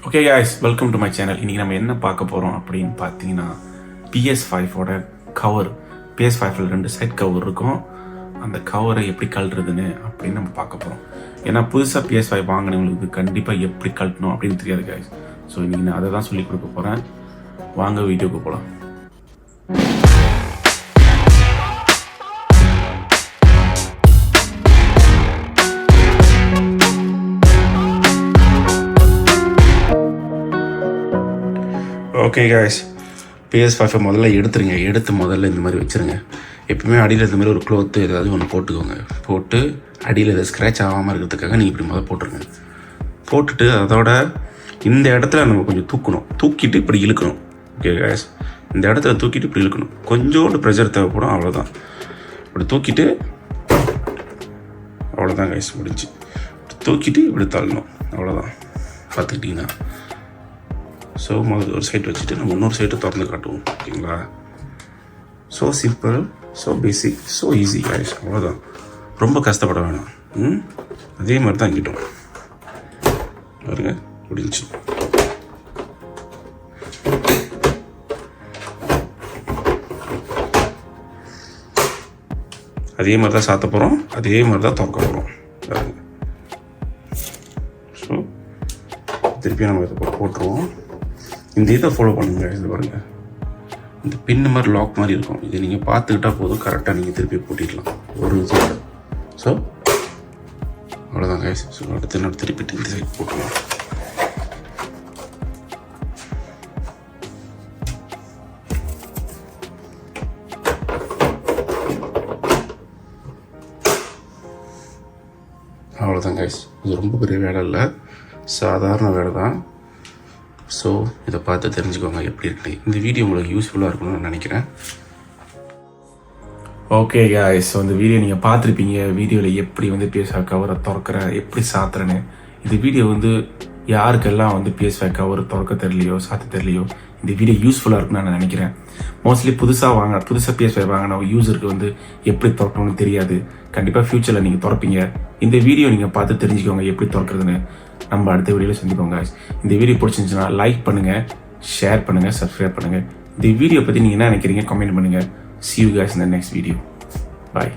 Okay guys, welcome to my channel. இன்றைக்கி நம்ம என்ன பார்க்க போகிறோம் அப்படின்னு பார்த்தீங்கன்னா PS5ஓட கவர். PS5ல் 2 சைட் கவர் இருக்கும். அந்த கவரை எப்படி கழட்டுறதுன்னு அப்படின்னு நம்ம பார்க்க போகிறோம். ஏன்னா புதுசாக PS5 வாங்கினவங்களுக்கு கண்டிப்பாக எப்படி கழட்டணும் அப்படின்னு தெரியாது guys. ஸோ இன்றைக்கி நான் அதை தான் சொல்லிக் கொடுக்க போகிறேன். வாங்க வீடியோக்கு போகலாம். ஓகே காய்ஸ், PS5 முதல்ல எடுத்துருங்க. எடுத்து முதல்ல இந்த மாதிரி வச்சுருங்க. எப்பவுமே அடியில் இந்த மாதிரி ஒரு க்ளோத்து ஏதாவது ஒன்று போட்டுக்கோங்க. போட்டு அடியில் எதாவது ஸ்க்ராட்ச் ஆகாமல் இருக்கிறதுக்காக நீங்கள் இப்படி முதல்ல போட்டுருங்க. போட்டுட்டு அதோட இந்த இடத்துல நம்ம கொஞ்சம் தூக்கணும். தூக்கிட்டு இப்படி இழுக்கணும். ஓகே காய்ஸ், இந்த இடத்துல தூக்கிட்டு இப்படி இழுக்கணும். கொஞ்சோண்டு ப்ரெஷர் தேவைப்படும், அவ்வளோதான். இப்படி தூக்கிட்டு அவ்வளோதான் காய்ஸ், முடிஞ்சு. தூக்கிட்டு இப்படி தள்ளணும், அவ்வளோதான். பார்த்துக்கிட்டிங்கன்னா ஸோ முதல்ல ஒரு சைட் வச்சுட்டு நம்ம இன்னொரு சைட்டை திறந்து காட்டுவோம். ஓகேங்களா? So simple, so basic, so easy guys. அவ்வளோதான், ரொம்ப கஷ்டப்பட வேணாம். அதே மாதிரி தான் இங்கிட்டோம் பாருங்க, முடிஞ்சு. அதே மாதிரி தான் சாத்த போகிறோம், அதே மாதிரி தான் திறக்க போகிறோம் பாருங்க. ஸோ திருப்பி நம்ம இதை போட்டுருவோம். இந்த இதை ஃபாலோ பண்ணுங்க. இது பாருங்கள், இந்த பின்னு மாதிரி லாக் மாதிரி இருக்கும். இதை நீங்கள் பார்த்துக்கிட்டா போதும், கரெக்டாக நீங்கள் திருப்பி போட்டிடலாம் ஒரு சைடு. ஸோ அவ்வளோதான் கைஸ். ஸோ அடுத்து என்ன திருப்பிட்டு இந்த சைடு போட்டுருவோம். அவ்வளோதான் கைஸ். இது ரொம்ப பெரிய வேலை இல்லை, சாதாரண வேலை தான். ஸோ இதை பார்த்து தெரிஞ்சுக்கோங்க எப்படி இருக்கு. இந்த வீடியோ உங்களுக்கு யூஸ்ஃபுல்லாக இருக்கணும்னு நான் நினைக்கிறேன். ஓகே guys, ஸோ இந்த வீடியோ நீங்கள் பார்த்துருப்பீங்க. வீடியோவில் எப்படி PS5 கவரை திறக்கிறேன், எப்படி சாத்துறேன்னு. இந்த வீடியோ யாருக்கெல்லாம் PS5 கவர் திறக்க தெரியலையோ, சாத்த தெரியலையோ, இந்த வீடியோ யூஸ்ஃபுல்லாக இருக்குன்னு நான் நினைக்கிறேன். மோஸ்ட்லி புதுசாக PS5 வாங்கின யூஸருக்கு எப்படி திறக்கணும்னு தெரியாது. கண்டிப்பாக ஃப்யூச்சரில் நீங்கள் திறப்பீங்க. இந்த வீடியோ நீங்கள் பார்த்து தெரிஞ்சுக்கோங்க எப்படி திறக்கிறதுன்னு. நம்ம அடுத்த வீடியோவில் சந்திப்போங்க. இந்த வீடியோ பிடிச்சிருந்துச்சுன்னா லைக் பண்ணுங்கள், ஷேர் பண்ணுங்கள், சப்ஸ்கிரைப் பண்ணுங்கள். இந்த வீடியோ பற்றி நீங்கள் என்ன நினைக்கிறீங்க கமெண்ட் பண்ணுங்கள். See you guys in the next video. Bye.